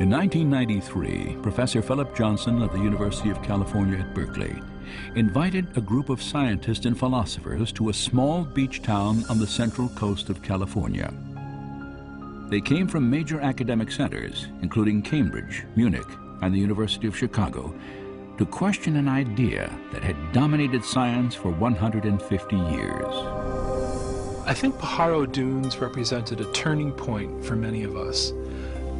In 1993, Professor Philip Johnson of the University of California at Berkeley invited a group of scientists and philosophers to a small beach town on the central coast of California. They came from major academic centers, including Cambridge, Munich, and the University of Chicago, to question an idea that had dominated science for 150 years. I think Pajaro Dunes represented a turning point for many of us.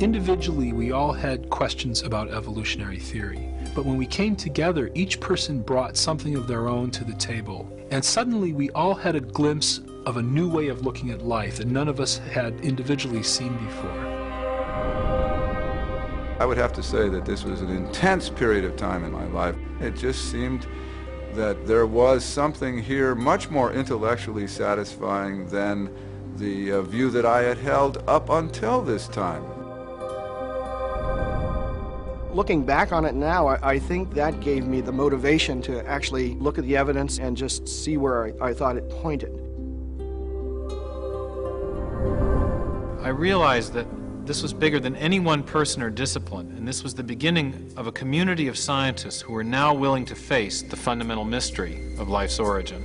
Individually, we all had questions about evolutionary theory, but when we came together, each person brought something of their own to the table, and suddenly we all had a glimpse of a new way of looking at life that none of us had individually seen before. I would have to say that this was an intense period of time in my life. It just seemed that there was something here much more intellectually satisfying than the view that I had held up until this time. Looking back on it now, I think that gave me the motivation to actually look at the evidence and just see where I thought it pointed. I realized that this was bigger than any one person or discipline, and this was the beginning of a community of scientists who are now willing to face the fundamental mystery of life's origin.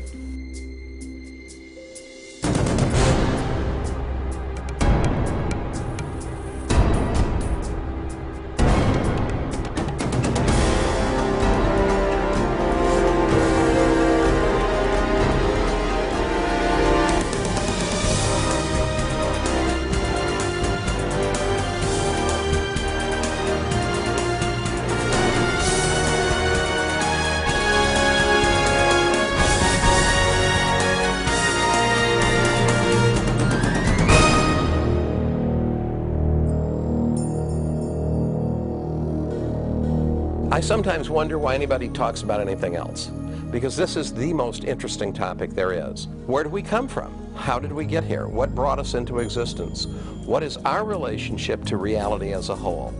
I sometimes wonder why anybody talks about anything else, because this is the most interesting topic there is. Where do we come from? How did we get here? What brought us into existence? What is our relationship to reality as a whole?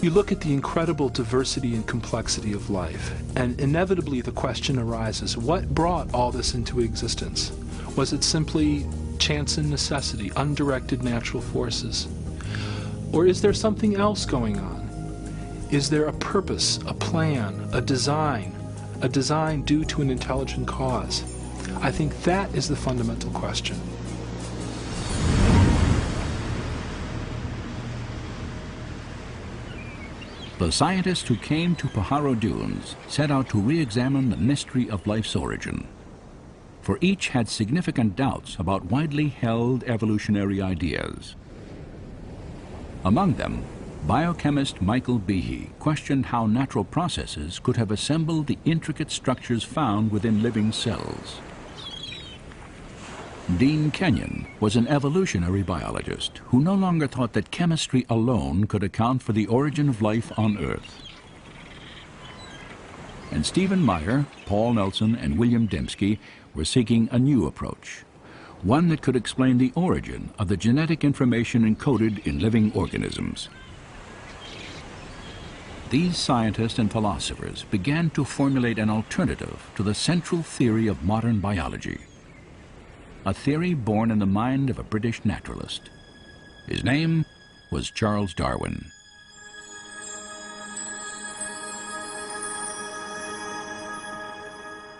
You look at the incredible diversity and complexity of life, and inevitably the question arises, what brought all this into existence? Was it simply chance and necessity, undirected natural forces? Or is there something else going on? Is there a purpose, a plan, a design due to an intelligent cause? I think that is the fundamental question. The scientists who came to Pajaro Dunes set out to re-examine the mystery of life's origin. For each had significant doubts about widely held evolutionary ideas. Among them, biochemist Michael Behe questioned how natural processes could have assembled the intricate structures found within living cells. Dean Kenyon was an evolutionary biologist who no longer thought that chemistry alone could account for the origin of life on Earth. And Stephen Meyer, Paul Nelson, and William Dembski were seeking a new approach, one that could explain the origin of the genetic information encoded in living organisms. These scientists and philosophers began to formulate an alternative to the central theory of modern biology, a theory born in the mind of a British naturalist. His name was Charles Darwin.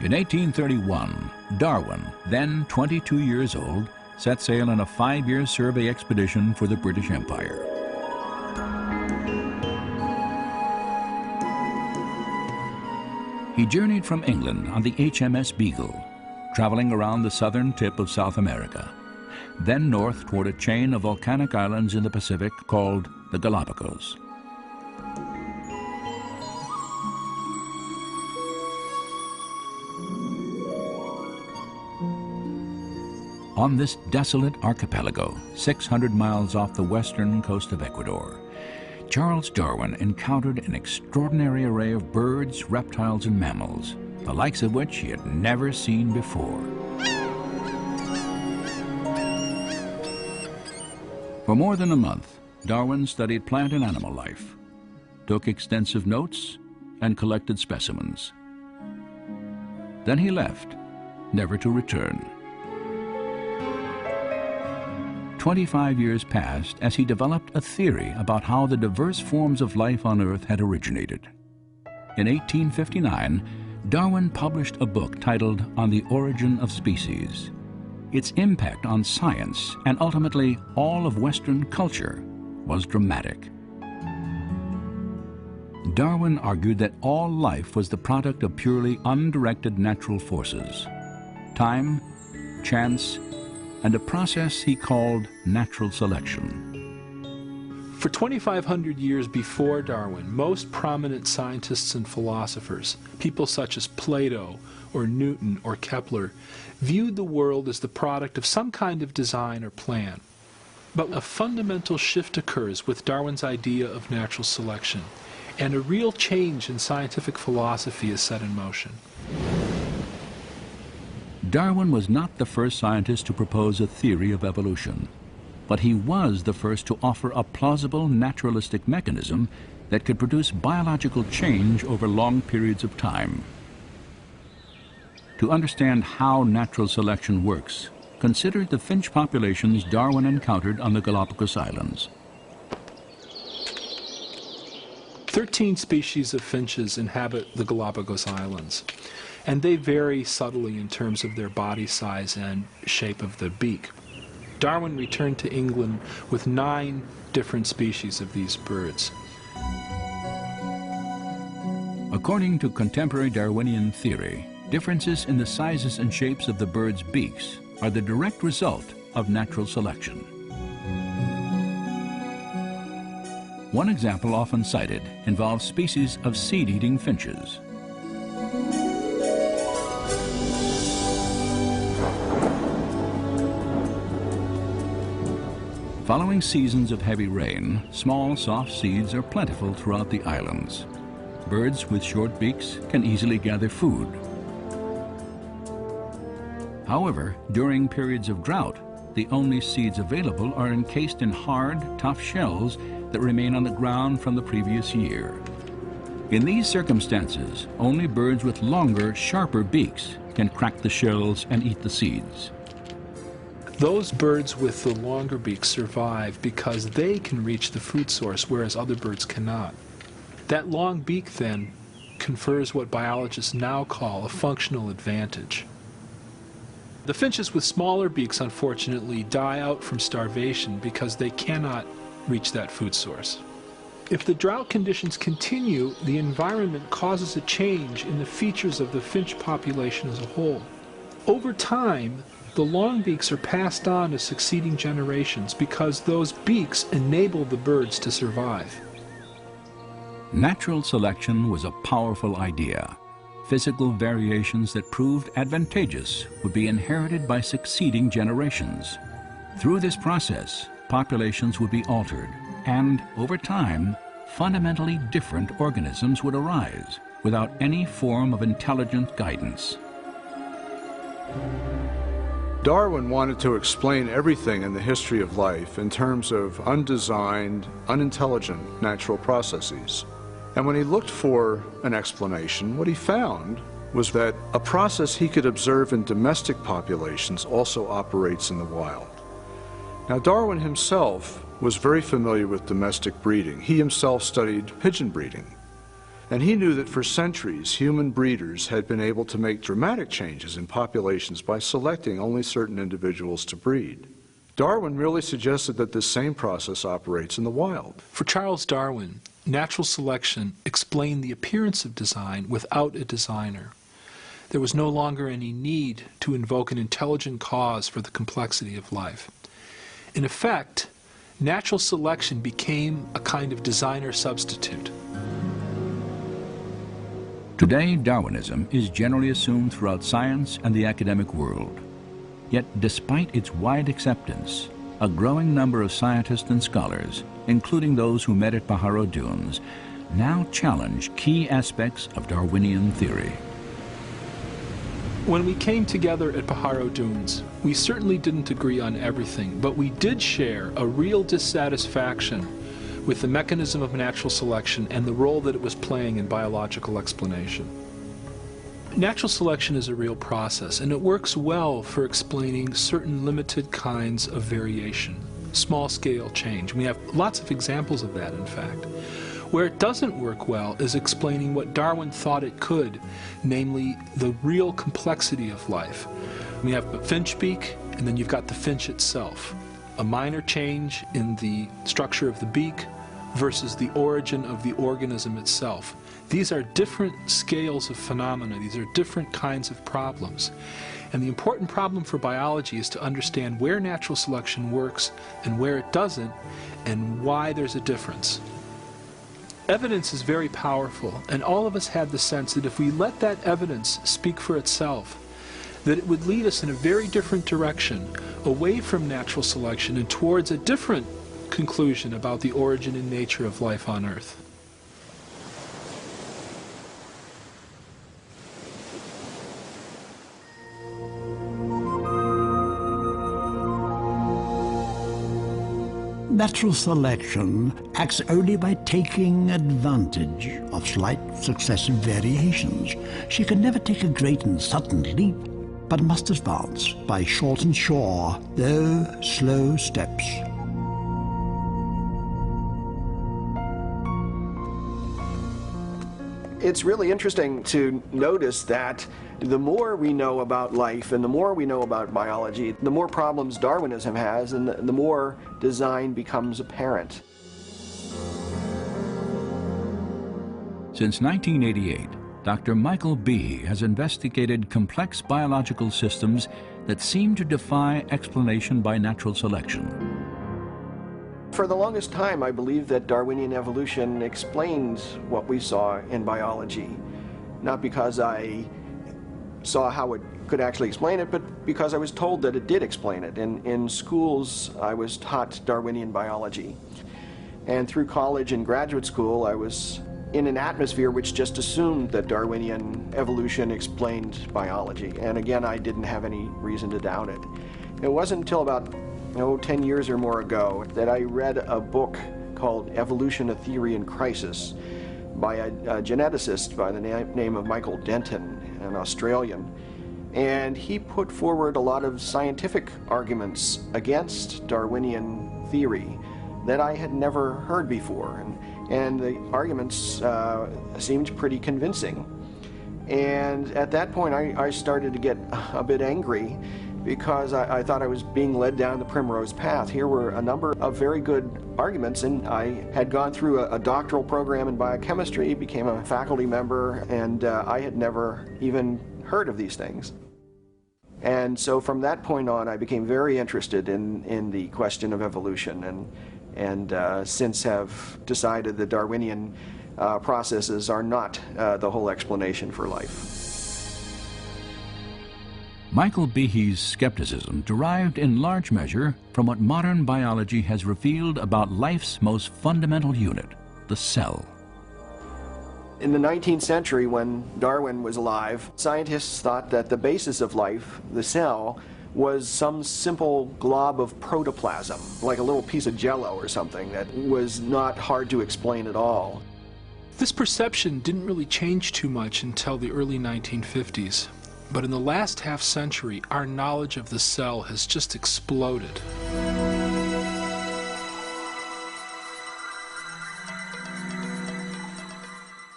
In 1831, Darwin, then 22 years old, set sail on a 5-year survey expedition for the British Empire. He journeyed from England on the HMS Beagle, traveling around the southern tip of South America, then north toward a chain of volcanic islands in the Pacific called the Galapagos. On this desolate archipelago, 600 miles off the western coast of Ecuador, Charles Darwin encountered an extraordinary array of birds, reptiles, and mammals, the likes of which he had never seen before. For more than a month, Darwin studied plant and animal life, took extensive notes, and collected specimens. Then he left, never to return. 25 years passed as he developed a theory about how the diverse forms of life on Earth had originated. In 1859, Darwin published a book titled On the Origin of Species. Its impact on science and ultimately all of Western culture was dramatic. Darwin argued that all life was the product of purely undirected natural forces, time, chance, and a process he called natural selection. For 2,500 years before Darwin, most prominent scientists and philosophers, people such as Plato or Newton or Kepler, viewed the world as the product of some kind of design or plan. But a fundamental shift occurs with Darwin's idea of natural selection, and a real change in scientific philosophy is set in motion. Darwin was not the first scientist to propose a theory of evolution, but he was the first to offer a plausible naturalistic mechanism that could produce biological change over long periods of time. To understand how natural selection works, consider the finch populations Darwin encountered on the Galapagos Islands. 13 species of finches inhabit the Galapagos Islands, and they vary subtly in terms of their body size and shape of the beak. Darwin returned to England with 9 different species of these birds. According to contemporary Darwinian theory, differences in the sizes and shapes of the birds' beaks are the direct result of natural selection. One example often cited involves species of seed-eating finches. Following seasons of heavy rain, small, soft seeds are plentiful throughout the islands. Birds with short beaks can easily gather food. However, during periods of drought, the only seeds available are encased in hard, tough shells that remain on the ground from the previous year. In these circumstances, only birds with longer, sharper beaks can crack the shells and eat the seeds. Those birds with the longer beaks survive because they can reach the food source, whereas other birds cannot. That long beak, then, confers what biologists now call a functional advantage. The finches with smaller beaks, unfortunately, die out from starvation because they cannot reach that food source. If the drought conditions continue, the environment causes a change in the features of the finch population as a whole. Over time, the long beaks are passed on to succeeding generations because those beaks enable the birds to survive. Natural selection was a powerful idea. Physical variations that proved advantageous would be inherited by succeeding generations. Through this process, populations would be altered, and over time, fundamentally different organisms would arise without any form of intelligent guidance. Darwin wanted to explain everything in the history of life in terms of undesigned, unintelligent natural processes. And when he looked for an explanation, what he found was that a process he could observe in domestic populations also operates in the wild. Now, Darwin himself was very familiar with domestic breeding. He himself studied pigeon breeding. And he knew that for centuries, human breeders had been able to make dramatic changes in populations by selecting only certain individuals to breed. Darwin merely suggested that this same process operates in the wild. For Charles Darwin, natural selection explained the appearance of design without a designer. There was no longer any need to invoke an intelligent cause for the complexity of life. In effect, natural selection became a kind of designer substitute. Today, Darwinism is generally assumed throughout science and the academic world. Yet, despite its wide acceptance, a growing number of scientists and scholars, including those who met at Pajaro Dunes, now challenge key aspects of Darwinian theory. When we came together at Pajaro Dunes, we certainly didn't agree on everything, but we did share a real dissatisfaction with the mechanism of natural selection and the role that it was playing in biological explanation. Natural selection is a real process, and it works well for explaining certain limited kinds of variation. small-scale change. We have lots of examples of that, in fact. Where it doesn't work well is explaining what Darwin thought it could, namely the real complexity of life. We have a finch beak, and then you've got the finch itself. A minor change in the structure of the beak versus the origin of the organism itself. These are different scales of phenomena. These are different kinds of problems. And the important problem for biology is to understand where natural selection works and where it doesn't, and why there's a difference. Evidence is very powerful, and all of us had the sense that if we let that evidence speak for itself, that it would lead us in a very different direction, away from natural selection and towards a different conclusion about the origin and nature of life on Earth. Natural selection acts only by taking advantage of slight successive variations. She can never take a great and sudden leap, but must advance by short and sure, though slow steps. It's really interesting to notice that the more we know about life and the more we know about biology, the more problems Darwinism has and the more design becomes apparent. Since 1988, Dr. Michael Behe has investigated complex biological systems that seem to defy explanation by natural selection. For the longest time, I believed that Darwinian evolution explained what we saw in biology, not because I saw how it could actually explain it, but because I was told that it did explain it. In schools, I was taught Darwinian biology. And through college and graduate school, I was in an atmosphere which just assumed that Darwinian evolution explained biology. And again, I didn't have any reason to doubt it. It wasn't until about 10 years or more ago that I read a book called Evolution, a Theory in Crisis by a geneticist by the name of Michael Denton, an Australian. And he put forward a lot of scientific arguments against Darwinian theory that I had never heard before. And the arguments seemed pretty convincing. And at that point, I started to get a bit angry because I thought I was being led down the primrose path. Here were a number of very good arguments, and I had gone through a doctoral program in biochemistry, became a faculty member, and I had never even heard of these things. And so from that point on, I became very interested in the question of evolution, and since have decided that Darwinian processes are not the whole explanation for life. Michael Behe's skepticism derived in large measure from what modern biology has revealed about life's most fundamental unit, the cell. In the 19th century, when Darwin was alive, scientists thought that the basis of life, the cell, was some simple glob of protoplasm, like a little piece of jello or something that was not hard to explain at all. This perception didn't really change too much until the early 1950s. But in the last half century, our knowledge of the cell has just exploded.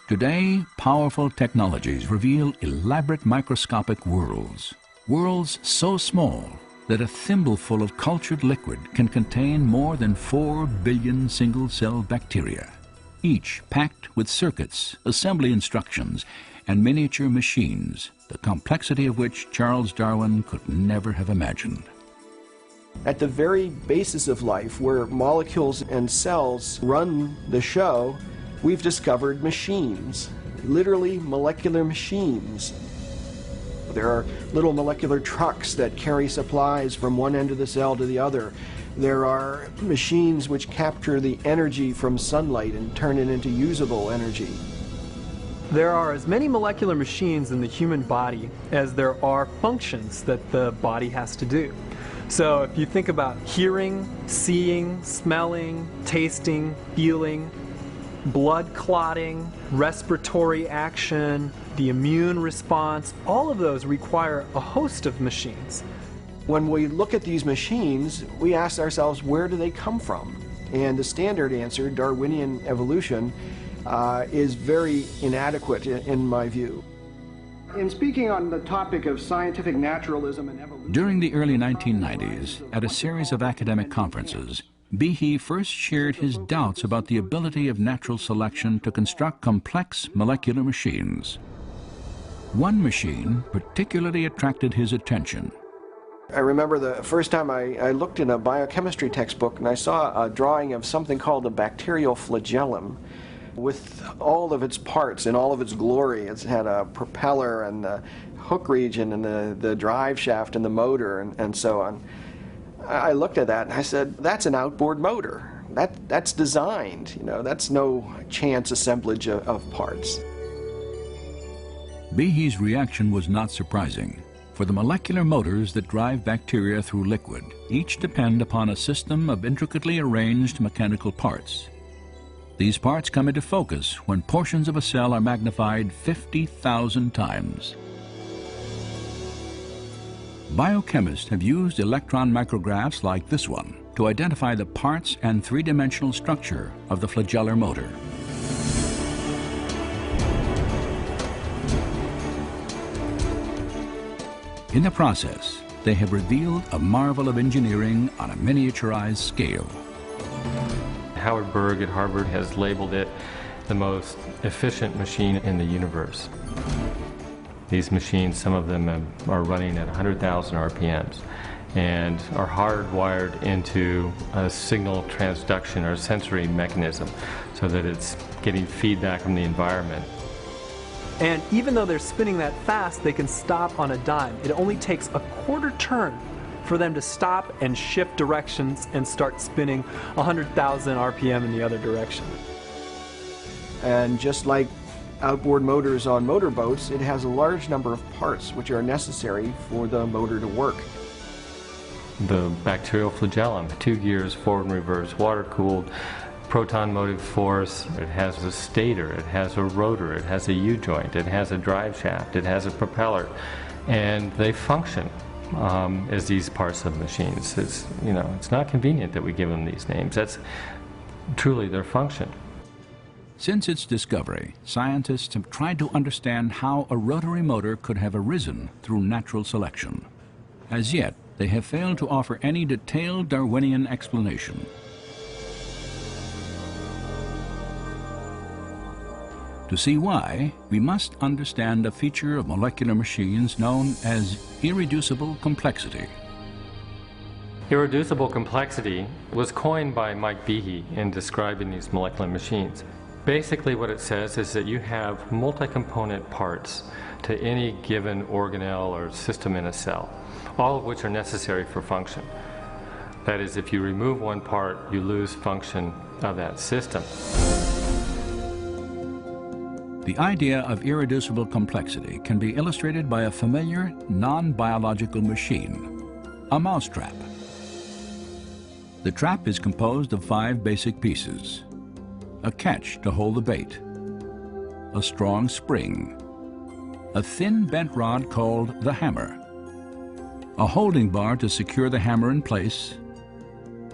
Today, powerful technologies reveal elaborate microscopic worlds. Worlds so small that a thimbleful of cultured liquid can contain more than 4 billion single-cell bacteria, each packed with circuits, assembly instructions, and miniature machines, the complexity of which Charles Darwin could never have imagined. At the very basis of life, where molecules and cells run the show, we've discovered machines, literally molecular machines. There are little molecular trucks that carry supplies from one end of the cell to the other. There are machines which capture the energy from sunlight and turn it into usable energy. There are as many molecular machines in the human body as there are functions that the body has to do. So if you think about hearing, seeing, smelling, tasting, feeling, blood clotting, respiratory action, the immune response, all of those require a host of machines. When we look at these machines, we ask ourselves, where do they come from? And the standard answer, Darwinian evolution, is very inadequate in my view. In speaking on the topic of scientific naturalism and evolution... During the early 1990s, at a series of academic conferences, Behe first shared his doubts about the ability of natural selection to construct complex molecular machines. One machine particularly attracted his attention. I remember the first time I looked in a biochemistry textbook and I saw a drawing of something called a bacterial flagellum with all of its parts in all of its glory. It had a propeller and the hook region and the drive shaft and the motor and so on. I looked at that and I said, that's an outboard motor. That's designed, you know, that's no chance assemblage of parts. Behe's reaction was not surprising, for the molecular motors that drive bacteria through liquid each depend upon a system of intricately arranged mechanical parts. These parts come into focus when portions of a cell are magnified 50,000 times. Biochemists have used electron micrographs like this one to identify the parts and three-dimensional structure of the flagellar motor. In the process, they have revealed a marvel of engineering on a miniaturized scale. Howard Berg at Harvard has labeled it the most efficient machine in the universe. These machines, some of them are running at 100,000 RPMs and are hardwired into a signal transduction or sensory mechanism so that it's getting feedback from the environment. And even though they're spinning that fast, they can stop on a dime. It only takes a quarter turn for them to stop and shift directions and start spinning 100,000 RPM in the other direction. And just like outboard motors on motorboats, it has a large number of parts which are necessary for the motor to work. The bacterial flagellum, 2 gears, forward and reverse, water-cooled, proton motive force. It has a stator, it has a rotor, it has a U-joint, it has a drive shaft, it has a propeller, and they function as these parts of machines. It's, you know, it's not convenient that we give them these names. That's truly their function. Since its discovery, scientists have tried to understand how a rotary motor could have arisen through natural selection. As yet, they have failed to offer any detailed Darwinian explanation. To see why, we must understand a feature of molecular machines known as irreducible complexity. Irreducible complexity was coined by Mike Behe in describing these molecular machines. Basically what it says is that you have multi-component parts to any given organelle or system in a cell, all of which are necessary for function. That is, if you remove one part, you lose function of that system. The idea of irreducible complexity can be illustrated by a familiar non-biological machine, a mousetrap. The trap is composed of 5 basic pieces: a catch to hold the bait, a strong spring, a thin bent rod called the hammer, a holding bar to secure the hammer in place,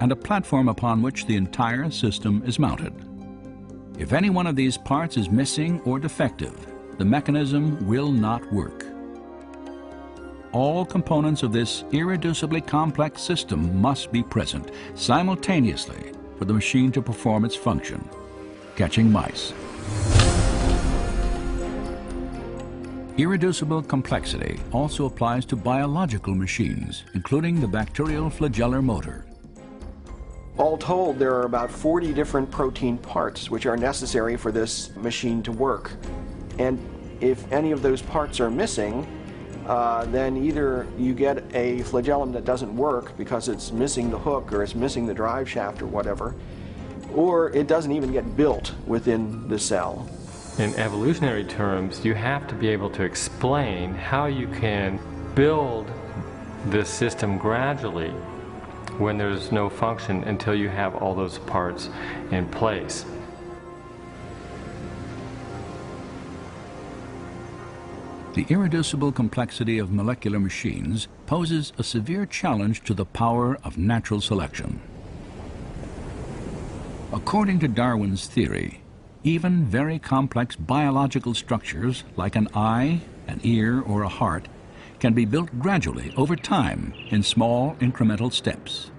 and a platform upon which the entire system is mounted. If any one of these parts is missing or defective, the mechanism will not work. All components of this irreducibly complex system must be present simultaneously for the machine to perform its function, catching mice. Irreducible complexity also applies to biological machines, including the bacterial flagellar motor. All told, there are about 40 different protein parts which are necessary for this machine to work. And if any of those parts are missing, then either you get a flagellum that doesn't work because it's missing the hook or it's missing the drive shaft or whatever, or it doesn't even get built within the cell. In evolutionary terms, you have to be able to explain how you can build this system gradually when there's no function until you have all those parts in place. The irreducible complexity of molecular machines poses a severe challenge to the power of natural selection. According to Darwin's theory, even very complex biological structures like an eye, an ear, or a heart can be built gradually over time in small incremental steps.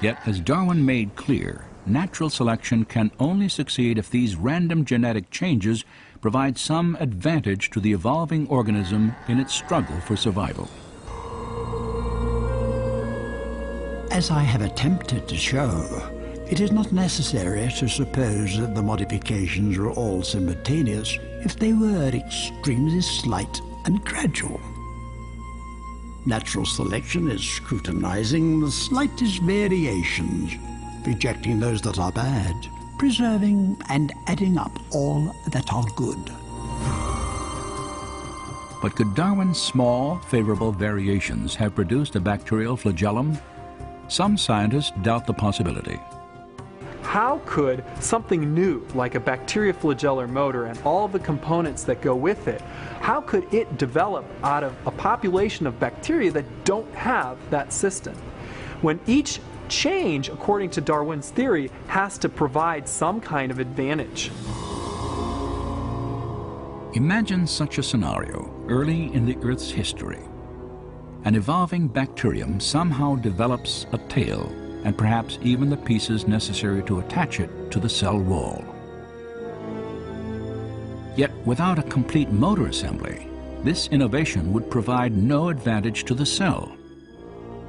Yet, as Darwin made clear, natural selection can only succeed if these random genetic changes provide some advantage to the evolving organism in its struggle for survival. As I have attempted to show, it is not necessary to suppose that the modifications are all simultaneous if they were extremely slight and gradual. Natural selection is scrutinizing the slightest variations, rejecting those that are bad, preserving and adding up all that are good. But could Darwin's small, favorable variations have produced a bacterial flagellum? Some scientists doubt the possibility. How could something new, like a bacterioflagellar motor and all the components that go with it, how could it develop out of a population of bacteria that don't have that system? When each change, according to Darwin's theory, has to provide some kind of advantage. Imagine such a scenario early in the Earth's history. An evolving bacterium somehow develops a tail and perhaps even the pieces necessary to attach it to the cell wall. Yet without a complete motor assembly, this innovation would provide no advantage to the cell.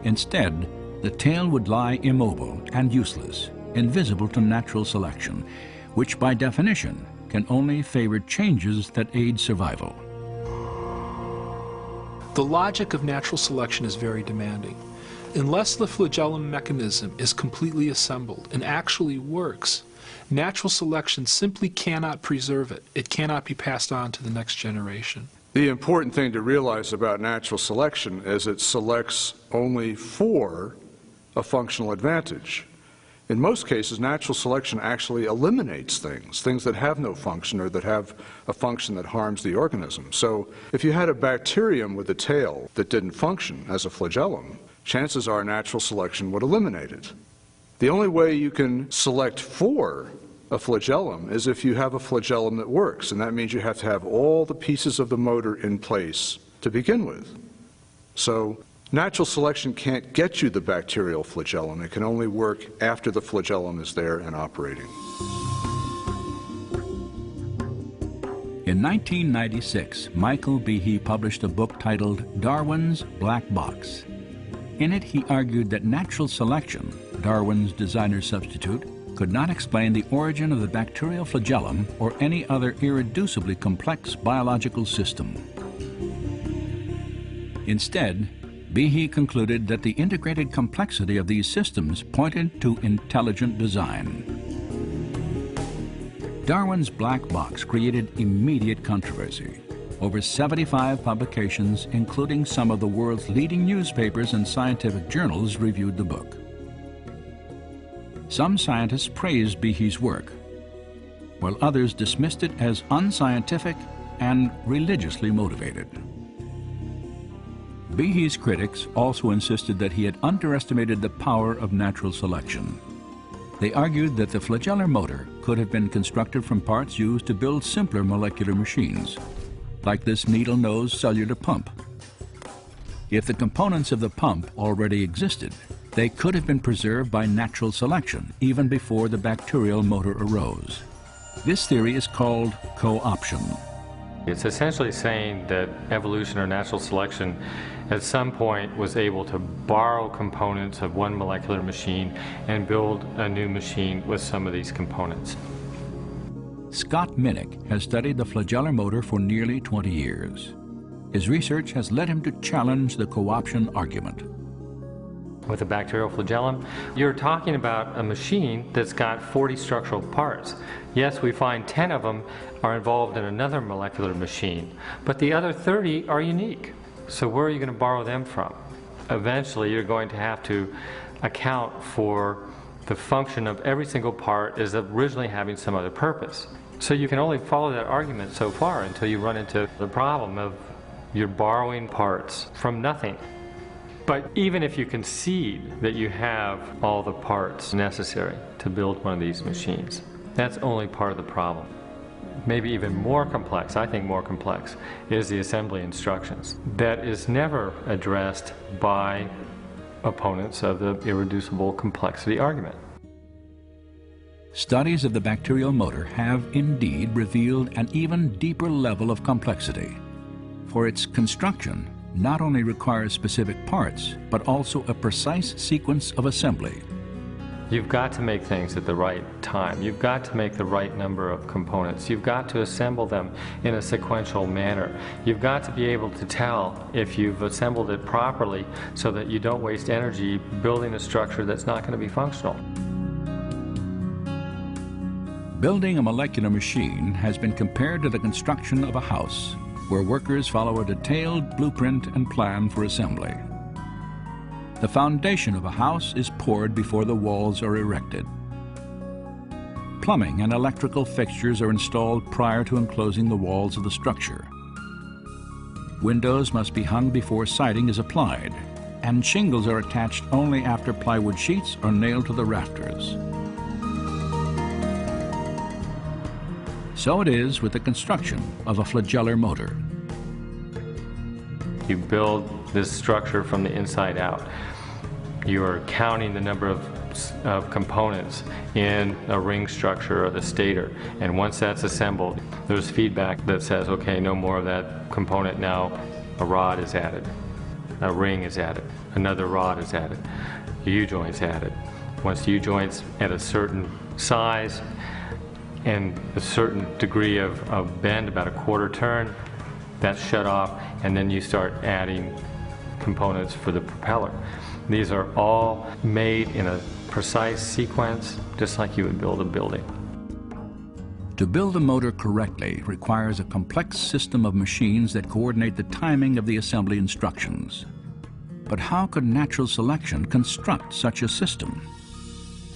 Instead, the tail would lie immobile and useless, invisible to natural selection, which by definition can only favor changes that aid survival. The logic of natural selection is very demanding. Unless the flagellum mechanism is completely assembled and actually works, natural selection simply cannot preserve it. It cannot be passed on to the next generation. The important thing to realize about natural selection is it selects only for a functional advantage. In most cases, natural selection actually eliminates things that have no function or that have a function that harms the organism. So if you had a bacterium with a tail that didn't function as a flagellum, chances are natural selection would eliminate it. The only way you can select for a flagellum is if you have a flagellum that works, and that means you have to have all the pieces of the motor in place to begin with. So natural selection can't get you the bacterial flagellum. It can only work after the flagellum is there and operating. In 1996, Michael Behe published a book titled Darwin's Black Box. In it, he argued that natural selection, Darwin's designer substitute, could not explain the origin of the bacterial flagellum or any other irreducibly complex biological system. Instead, Behe concluded that the integrated complexity of these systems pointed to intelligent design. Darwin's black box created immediate controversy. Over 75 publications, including some of the world's leading newspapers and scientific journals, reviewed the book. Some scientists praised Behe's work, while others dismissed it as unscientific and religiously motivated. Behe's critics also insisted that he had underestimated the power of natural selection. They argued that the flagellar motor could have been constructed from parts used to build simpler molecular machines, like this needle-nose cellular pump. If the components of the pump already existed, they could have been preserved by natural selection even before the bacterial motor arose. This theory is called co-option. It's essentially saying that evolution or natural selection at some point was able to borrow components of one molecular machine and build a new machine with some of these components. Scott Minnick has studied the flagellar motor for nearly 20 years. His research has led him to challenge the co-option argument. With a bacterial flagellum, you're talking about a machine that's got 40 structural parts. Yes, we find 10 of them are involved in another molecular machine, but the other 30 are unique. So where are you going to borrow them from? Eventually, you're going to have to account for the function of every single part as originally having some other purpose. So you can only follow that argument so far until you run into the problem of you're borrowing parts from nothing. But even if you concede that you have all the parts necessary to build one of these machines, that's only part of the problem. Maybe even more complex, I think more complex, is the assembly instructions. That is never addressed by opponents of the irreducible complexity argument. Studies of the bacterial motor have indeed revealed an even deeper level of complexity, for its construction not only requires specific parts, but also a precise sequence of assembly. You've got to make things at the right time. You've got to make the right number of components. You've got to assemble them in a sequential manner. You've got to be able to tell if you've assembled it properly so that you don't waste energy building a structure that's not going to be functional. Building a molecular machine has been compared to the construction of a house, where workers follow a detailed blueprint and plan for assembly. The foundation of a house is poured before the walls are erected. Plumbing and electrical fixtures are installed prior to enclosing the walls of the structure. Windows must be hung before siding is applied, and shingles are attached only after plywood sheets are nailed to the rafters. So it is with the construction of a flagellar motor. You build this structure from the inside out. You are counting the number of components in a ring structure or the stator, and once that's assembled, there's feedback that says, okay, no more of that component now. A rod is added, a ring is added, another rod is added, a U-joint's added. Once the U-joint's at a certain size and a certain degree of bend, about a quarter turn, that's shut off, and then you start adding components for the propeller. These are all made in a precise sequence, just like you would build a building. To build a motor correctly requires a complex system of machines that coordinate the timing of the assembly instructions. But how could natural selection construct such a system?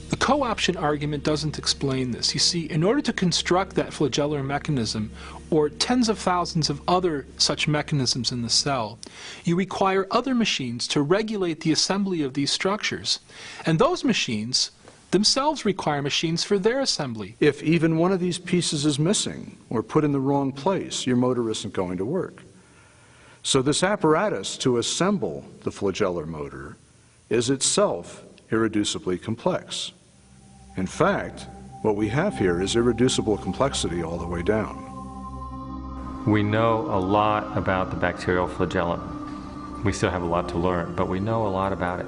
The co-option argument doesn't explain this. You see, in order to construct that flagellar mechanism, or tens of thousands of other such mechanisms in the cell, you require other machines to regulate the assembly of these structures. And those machines themselves require machines for their assembly. If even one of these pieces is missing or put in the wrong place, your motor isn't going to work. So this apparatus to assemble the flagellar motor is itself irreducibly complex. In fact, what we have here is irreducible complexity all the way down. We know a lot about the bacterial flagellum. We still have a lot to learn, but we know a lot about it.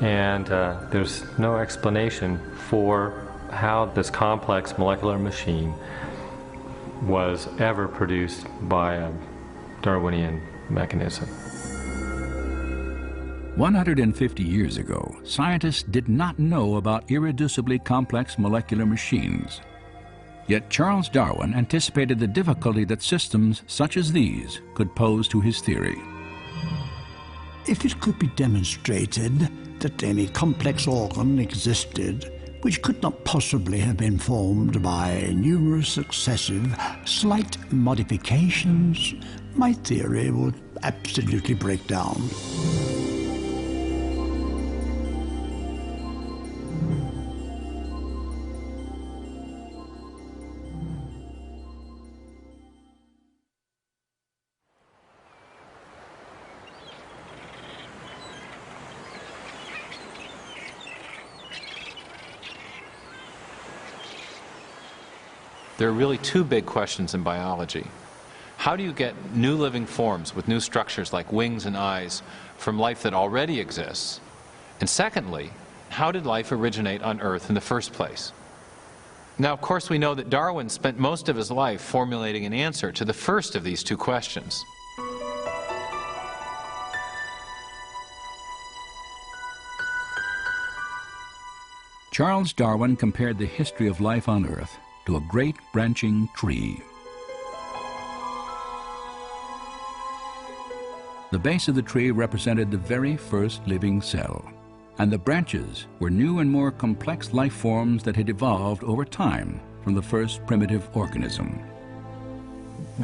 And there's no explanation for how this complex molecular machine was ever produced by a Darwinian mechanism. 150 years ago, scientists did not know about irreducibly complex molecular machines. Yet Charles Darwin anticipated the difficulty that systems such as these could pose to his theory. If it could be demonstrated that any complex organ existed which could not possibly have been formed by numerous successive slight modifications, my theory would absolutely break down. There are really two big questions in biology. How do you get new living forms with new structures like wings and eyes from life that already exists? And secondly, how did life originate on Earth in the first place? Now, of course, we know that Darwin spent most of his life formulating an answer to the first of these two questions. Charles Darwin compared the history of life on Earth to a great branching tree. The base of the tree represented the very first living cell, and the branches were new and more complex life forms that had evolved over time from the first primitive organism.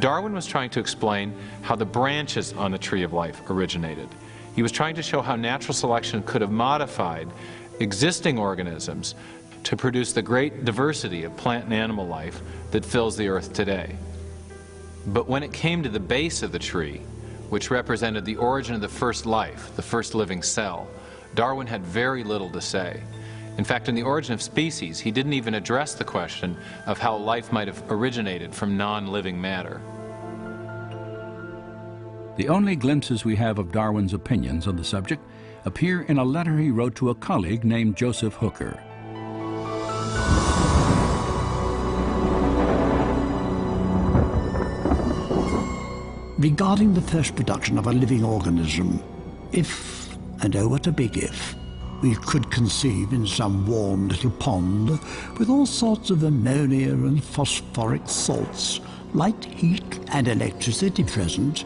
Darwin was trying to explain how the branches on the tree of life originated. He was trying to show how natural selection could have modified existing organisms to produce the great diversity of plant and animal life that fills the earth today. But when it came to the base of the tree, which represented the origin of the first life, the first living cell, Darwin had very little to say. In fact, in The Origin of Species, he didn't even address the question of how life might have originated from non-living matter. The only glimpses we have of Darwin's opinions on the subject appear in a letter he wrote to a colleague named Joseph Hooker. Regarding the first production of a living organism, if, and oh what a big if, we could conceive in some warm little pond with all sorts of ammonia and phosphoric salts, light, heat and electricity present,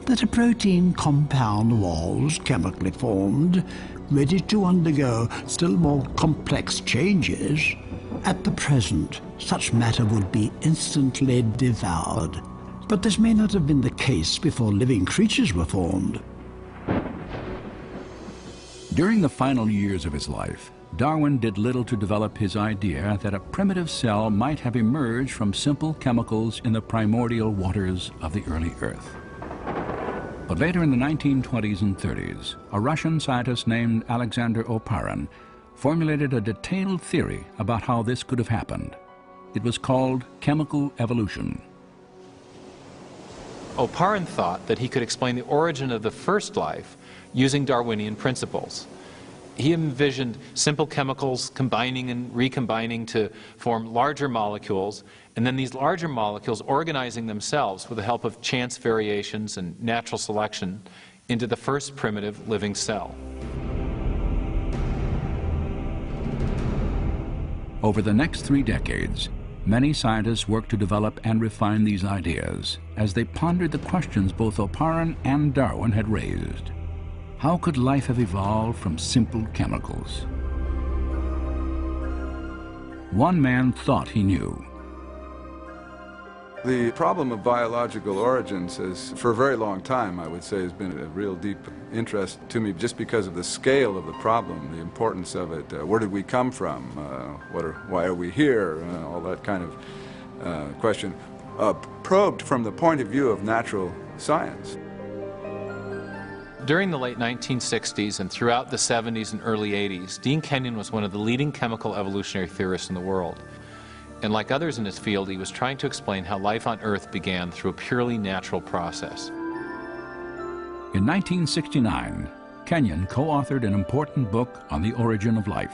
that a protein compound was chemically formed, ready to undergo still more complex changes, at the present such matter would be instantly devoured. But this may not have been the case before living creatures were formed. During the final years of his life, Darwin did little to develop his idea that a primitive cell might have emerged from simple chemicals in the primordial waters of the early Earth. But later in the 1920s and 30s, a Russian scientist named Alexander Oparin formulated a detailed theory about how this could have happened. It was called chemical evolution. Oparin thought that he could explain the origin of the first life using Darwinian principles. He envisioned simple chemicals combining and recombining to form larger molecules, and then these larger molecules organizing themselves with the help of chance variations and natural selection into the first primitive living cell. Over the next 3 decades, many scientists worked to develop and refine these ideas as they pondered the questions both Oparin and Darwin had raised. How could life have evolved from simple chemicals? One man thought he knew. The problem of biological origins has, for a very long time, I would say, has been a real deep interest to me just because of the scale of the problem, the importance of it. Where did we come from? Why are we here? All that kind of question. Probed from the point of view of natural science. During the late 1960s and throughout the 70s and early 80s, Dean Kenyon was one of the leading chemical evolutionary theorists in the world. And like others in his field, he was trying to explain how life on Earth began through a purely natural process. In 1969, Kenyon co-authored an important book on the origin of life.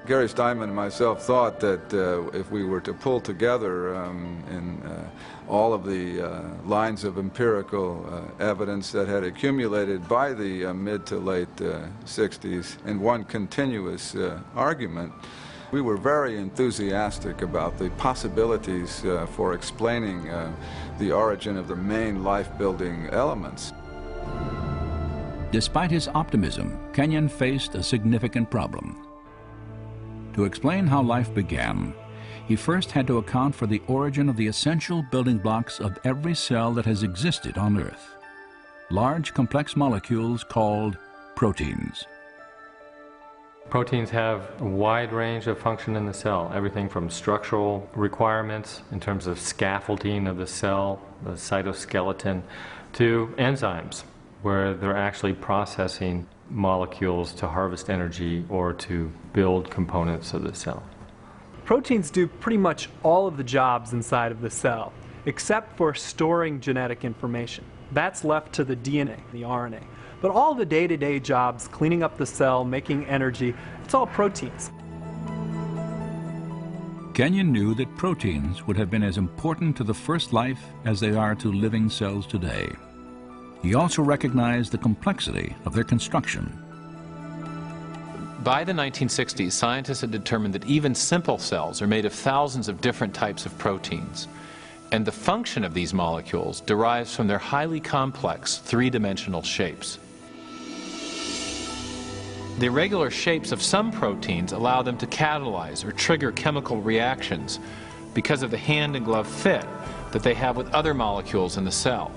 Gary Steinman and myself thought that if we were to pull together in all of the lines of empirical evidence that had accumulated by the mid to late 60s in one continuous argument, we were very enthusiastic about the possibilities for explaining the origin of the main life-building elements. Despite his optimism, Kenyon faced a significant problem. To explain how life began, he first had to account for the origin of the essential building blocks of every cell that has existed on Earth. Large, complex molecules called proteins. Proteins have a wide range of function in the cell, everything from structural requirements in terms of scaffolding of the cell, the cytoskeleton, to enzymes, where they're actually processing molecules to harvest energy or to build components of the cell. Proteins do pretty much all of the jobs inside of the cell, except for storing genetic information. That's left to the DNA, the RNA. But all the day-to-day jobs, cleaning up the cell, making energy, it's all proteins. Kenyon knew that proteins would have been as important to the first life as they are to living cells today. He also recognized the complexity of their construction. By the 1960s, scientists had determined that even simple cells are made of thousands of different types of proteins. And the function of these molecules derives from their highly complex three-dimensional shapes. The irregular shapes of some proteins allow them to catalyze or trigger chemical reactions because of the hand and glove fit that they have with other molecules in the cell,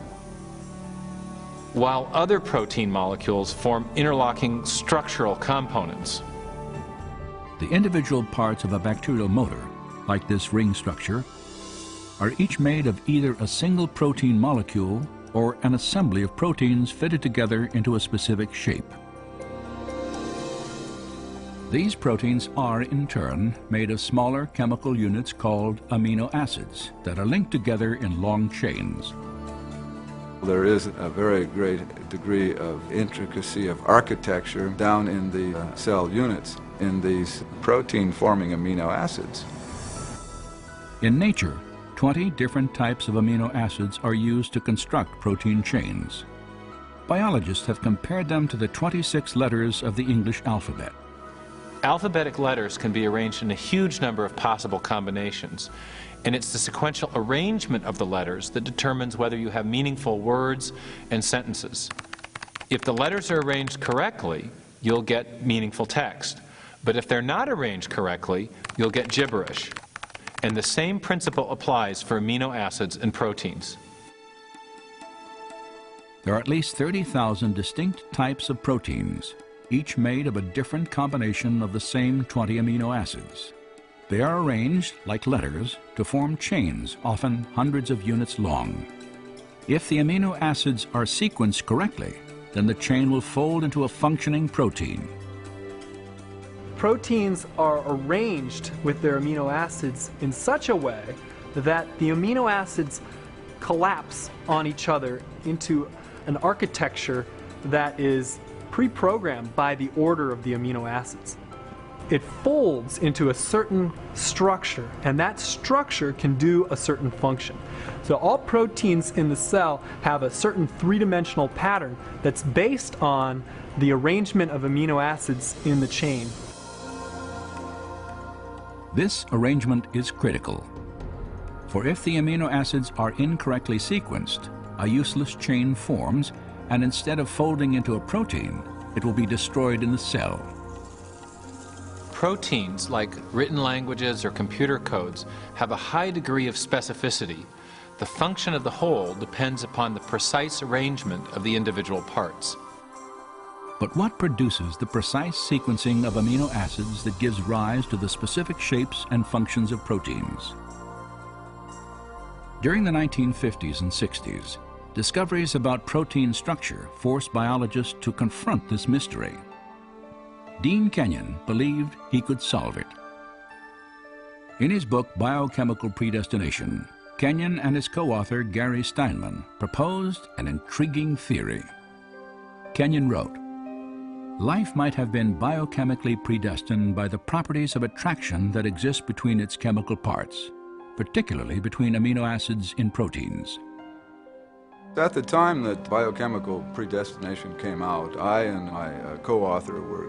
while other protein molecules form interlocking structural components. The individual parts of a bacterial motor, like this ring structure, are each made of either a single protein molecule or an assembly of proteins fitted together into a specific shape. These proteins are, in turn, made of smaller chemical units called amino acids that are linked together in long chains. There is a very great degree of intricacy of architecture down in the cell units in these protein-forming amino acids. In nature, 20 different types of amino acids are used to construct protein chains. Biologists have compared them to the 26 letters of the English alphabet. Alphabetic letters can be arranged in a huge number of possible combinations, and it's the sequential arrangement of the letters that determines whether you have meaningful words and sentences. If the letters are arranged correctly, you'll get meaningful text. But if they're not arranged correctly, you'll get gibberish. And the same principle applies for amino acids and proteins. There are at least 30,000 distinct types of proteins, each made of a different combination of the same 20 amino acids. They are arranged, like letters, to form chains, often hundreds of units long. If the amino acids are sequenced correctly, then the chain will fold into a functioning protein. Proteins are arranged with their amino acids in such a way that the amino acids collapse on each other into an architecture that is pre-programmed by the order of the amino acids. It folds into a certain structure, and that structure can do a certain function. So all proteins in the cell have a certain three-dimensional pattern that's based on the arrangement of amino acids in the chain. This arrangement is critical, for if the amino acids are incorrectly sequenced, a useless chain forms, and instead of folding into a protein, it will be destroyed in the cell. Proteins, like written languages or computer codes, have a high degree of specificity. The function of the whole depends upon the precise arrangement of the individual parts. But what produces the precise sequencing of amino acids that gives rise to the specific shapes and functions of proteins? During the 1950s and 60s, discoveries about protein structure forced biologists to confront this mystery. Dean Kenyon believed he could solve it. In his book, Biochemical Predestination, Kenyon and his co-author, Gary Steinman, proposed an intriguing theory. Kenyon wrote, "Life might have been biochemically predestined by the properties of attraction that exist between its chemical parts, particularly between amino acids in proteins." At the time that biochemical predestination came out, I and my co-author were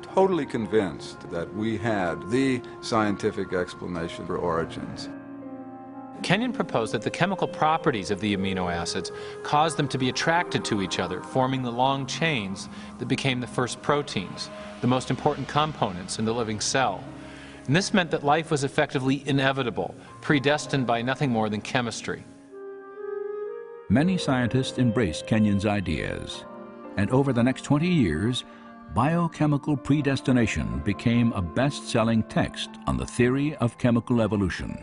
totally convinced that we had the scientific explanation for origins. Kenyon proposed that the chemical properties of the amino acids caused them to be attracted to each other, forming the long chains that became the first proteins, the most important components in the living cell. And this meant that life was effectively inevitable, predestined by nothing more than chemistry. Many scientists embraced Kenyon's ideas, and over the next 20 years, Biochemical Predestination became a best-selling text on the theory of chemical evolution.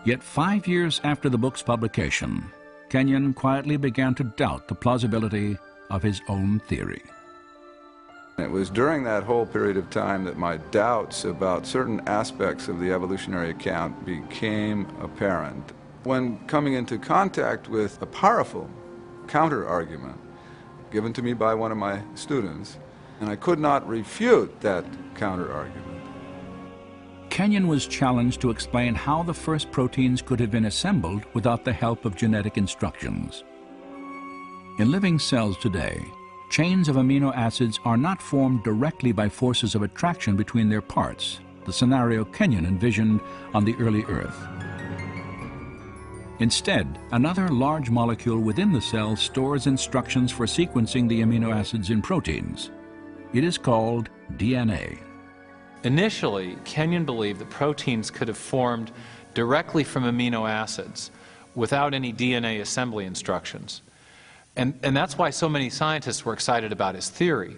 Yet 5 years after the book's publication, Kenyon quietly began to doubt the plausibility of his own theory. It was during that whole period of time that my doubts about certain aspects of the evolutionary account became apparent. When coming into contact with a powerful counter-argument given to me by one of my students, and I could not refute that counter-argument. Kenyon was challenged to explain how the first proteins could have been assembled without the help of genetic instructions. In living cells today, chains of amino acids are not formed directly by forces of attraction between their parts, the scenario Kenyon envisioned on the early Earth. Instead, another large molecule within the cell stores instructions for sequencing the amino acids in proteins. It is called DNA. Initially, Kenyon believed that proteins could have formed directly from amino acids without any DNA assembly instructions. And that's why so many scientists were excited about his theory.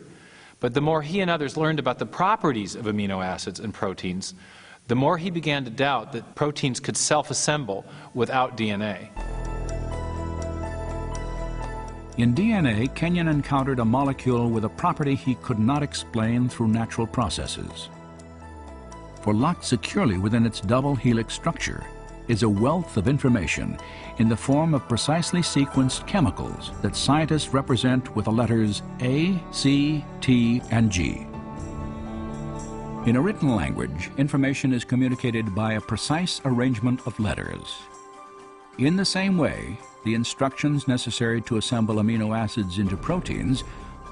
But the more he and others learned about the properties of amino acids and proteins, the more he began to doubt that proteins could self-assemble without DNA. In DNA, Kenyon encountered a molecule with a property he could not explain through natural processes. For locked securely within its double helix structure is a wealth of information in the form of precisely sequenced chemicals that scientists represent with the letters A, C, T, and G. In a written language, information is communicated by a precise arrangement of letters. In the same way, the instructions necessary to assemble amino acids into proteins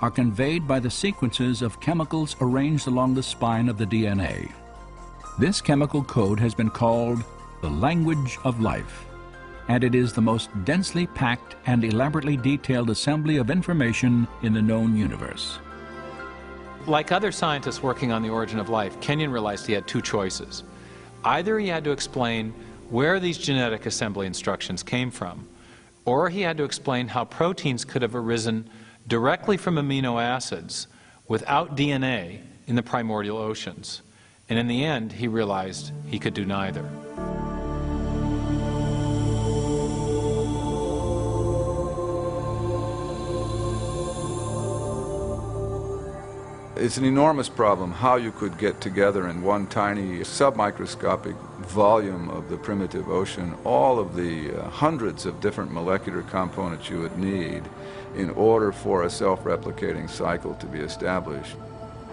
are conveyed by the sequences of chemicals arranged along the spine of the DNA. This chemical code has been called the language of life, and it is the most densely packed and elaborately detailed assembly of information in the known universe. Like other scientists working on the origin of life, Kenyon realized he had two choices. Either he had to explain where these genetic assembly instructions came from, or he had to explain how proteins could have arisen directly from amino acids without DNA in the primordial oceans. And in the end, he realized he could do neither. It's an enormous problem how you could get together in one tiny submicroscopic volume of the primitive ocean all of the hundreds of different molecular components you would need in order for a self-replicating cycle to be established.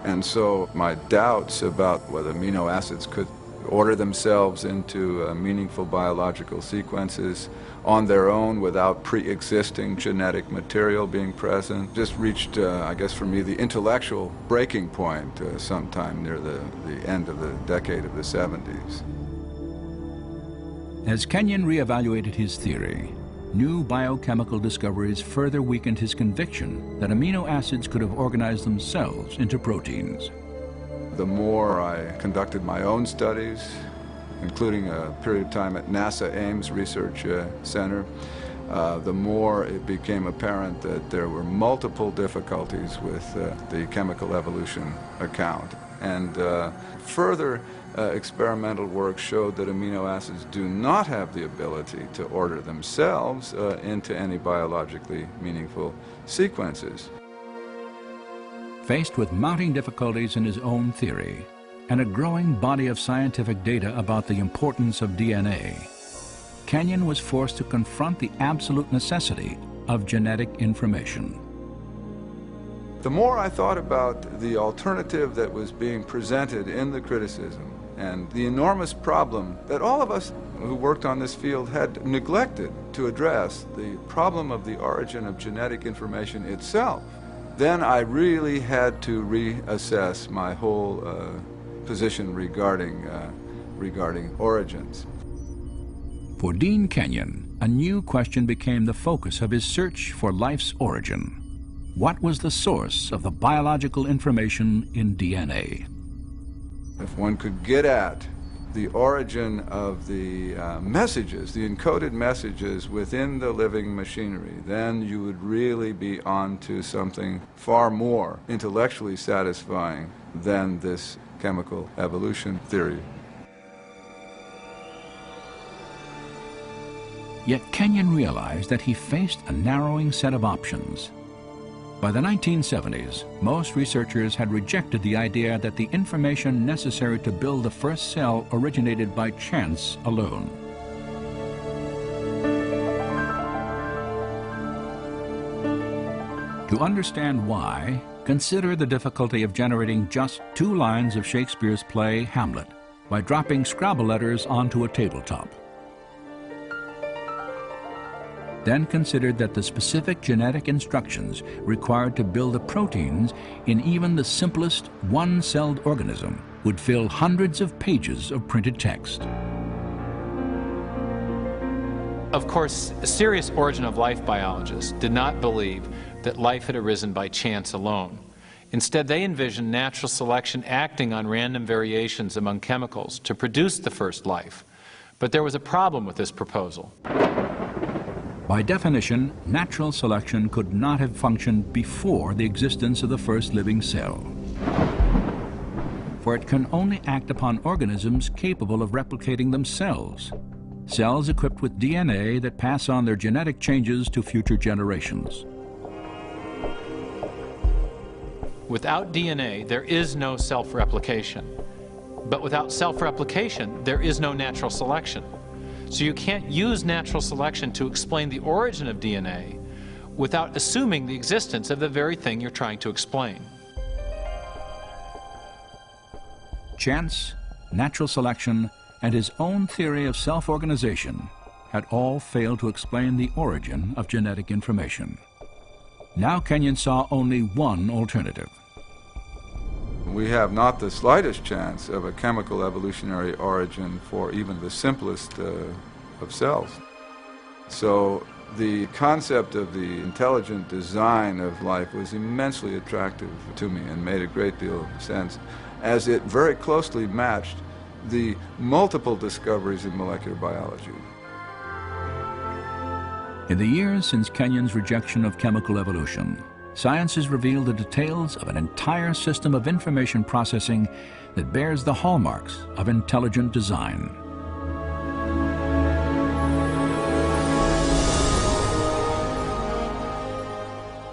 And so my doubts about whether amino acids could order themselves into meaningful biological sequences on their own without pre-existing genetic material being present just reached, I guess for me, the intellectual breaking point sometime near the end of the decade of the 70s. As Kenyon reevaluated his theory, new biochemical discoveries further weakened his conviction that amino acids could have organized themselves into proteins. The more I conducted my own studies, including a period of time at NASA Ames Research Center, the more it became apparent that there were multiple difficulties with the chemical evolution account. And further experimental work showed that amino acids do not have the ability to order themselves into any biologically meaningful sequences. Faced with mounting difficulties in his own theory and a growing body of scientific data about the importance of DNA, Kenyon was forced to confront the absolute necessity of genetic information. The more I thought about the alternative that was being presented in the criticism and the enormous problem that all of us who worked on this field had neglected to address, the problem of the origin of genetic information itself, then I really had to reassess my whole position regarding origins. For Dean Kenyon, a new question became the focus of his search for life's origin. What was the source of the biological information in DNA? If one could get at the origin of the messages, the encoded messages within the living machinery, then you would really be on to something far more intellectually satisfying than this chemical evolution theory. Yet Kenyon realized that he faced a narrowing set of options. By the 1970s, most researchers had rejected the idea that the information necessary to build the first cell originated by chance alone. To understand why, consider the difficulty of generating just 2 lines of Shakespeare's play Hamlet by dropping Scrabble letters onto a tabletop. Then considered that the specific genetic instructions required to build the proteins in even the simplest one-celled organism would fill hundreds of pages of printed text. Of course, serious origin of life biologists did not believe that life had arisen by chance alone. Instead, they envisioned natural selection acting on random variations among chemicals to produce the first life. But there was a problem with this proposal. By definition, natural selection could not have functioned before the existence of the first living cell. For it can only act upon organisms capable of replicating themselves, cells equipped with DNA that pass on their genetic changes to future generations. Without DNA, there is no self-replication. But without self-replication, there is no natural selection. So you can't use natural selection to explain the origin of DNA without assuming the existence of the very thing you're trying to explain. Chance, natural selection, and his own theory of self-organization had all failed to explain the origin of genetic information. Now Kenyon saw only one alternative. We have not the slightest chance of a chemical evolutionary origin for even the simplest of cells. So the concept of the intelligent design of life was immensely attractive to me and made a great deal of sense, as it very closely matched the multiple discoveries in molecular biology. In the years since Kenyon's rejection of chemical evolution, science has revealed the details of an entire system of information processing that bears the hallmarks of intelligent design.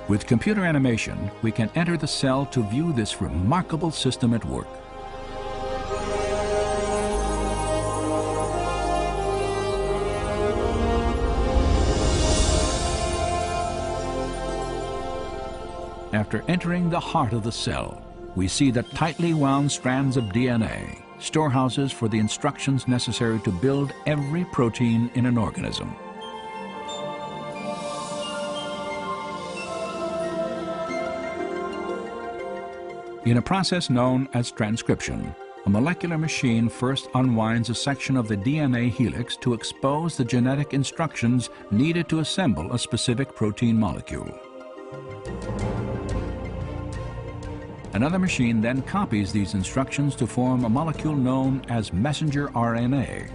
With computer animation, we can enter the cell to view this remarkable system at work. After entering the heart of the cell, we see the tightly wound strands of DNA, storehouses for the instructions necessary to build every protein in an organism. In a process known as transcription, a molecular machine first unwinds a section of the DNA helix to expose the genetic instructions needed to assemble a specific protein molecule. Another machine then copies these instructions to form a molecule known as messenger RNA.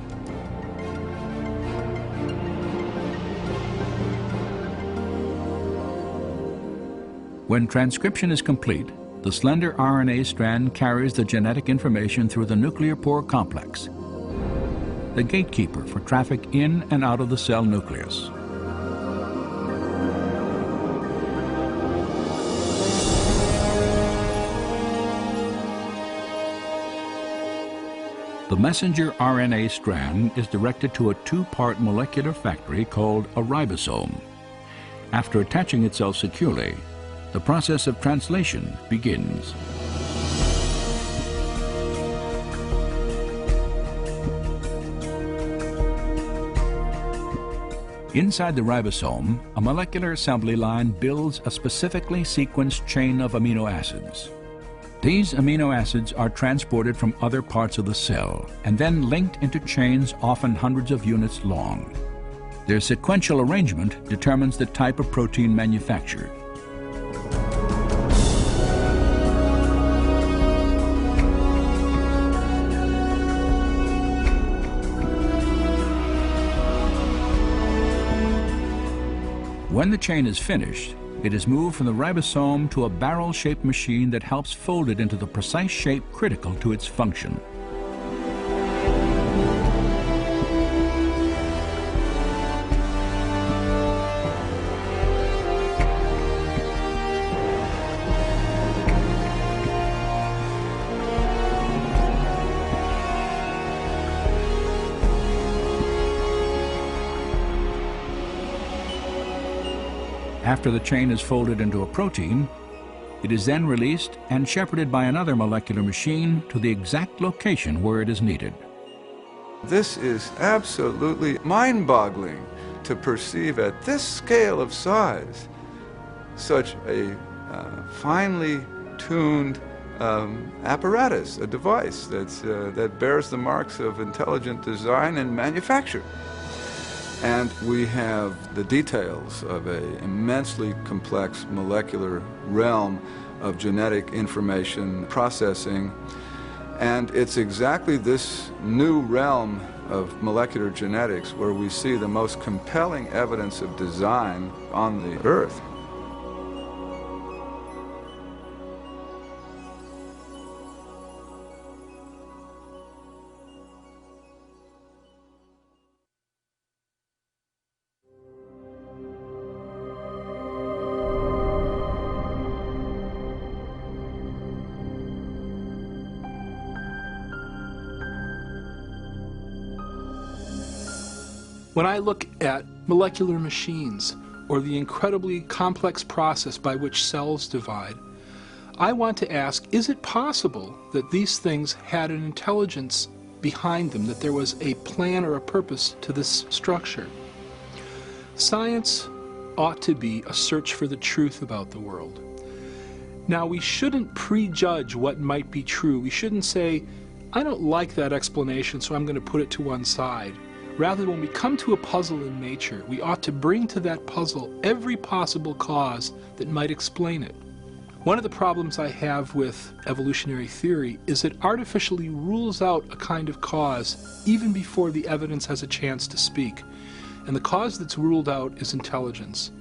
When transcription is complete, the slender RNA strand carries the genetic information through the nuclear pore complex, the gatekeeper for traffic in and out of the cell nucleus. The messenger RNA strand is directed to a two-part molecular factory called a ribosome. After attaching itself securely, the process of translation begins. Inside the ribosome, a molecular assembly line builds a specifically sequenced chain of amino acids. These amino acids are transported from other parts of the cell and then linked into chains often hundreds of units long. Their sequential arrangement determines the type of protein manufactured. When the chain is finished, it is moved from the ribosome to a barrel-shaped machine that helps fold it into the precise shape critical to its function. After the chain is folded into a protein, it is then released and shepherded by another molecular machine to the exact location where it is needed. This is absolutely mind-boggling to perceive at this scale of size such a finely tuned apparatus, a device that bears the marks of intelligent design and manufacture. And we have the details of an immensely complex molecular realm of genetic information processing. And it's exactly this new realm of molecular genetics where we see the most compelling evidence of design on the Earth. When I look at molecular machines, or the incredibly complex process by which cells divide, I want to ask, is it possible that these things had an intelligence behind them, that there was a plan or a purpose to this structure? Science ought to be a search for the truth about the world. Now, we shouldn't prejudge what might be true. We shouldn't say, I don't like that explanation, so I'm going to put it to one side. Rather, when we come to a puzzle in nature, we ought to bring to that puzzle every possible cause that might explain it. One of the problems I have with evolutionary theory is it artificially rules out a kind of cause even before the evidence has a chance to speak. And the cause that's ruled out is intelligence.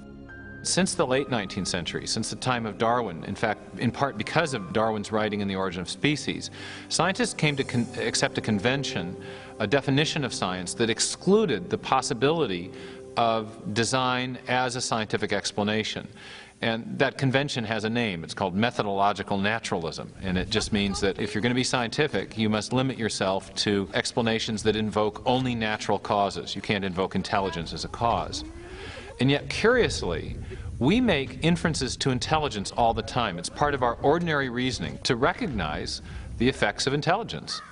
Since the late 19th century, since the time of Darwin, in fact, in part because of Darwin's writing in The Origin of Species, scientists came to accept a convention, a definition of science that excluded the possibility of design as a scientific explanation. And that convention has a name. It's called methodological naturalism. And it just means that if you're going to be scientific, you must limit yourself to explanations that invoke only natural causes. You can't invoke intelligence as a cause. And yet, curiously, we make inferences to intelligence all the time. It's part of our ordinary reasoning to recognize the effects of intelligence.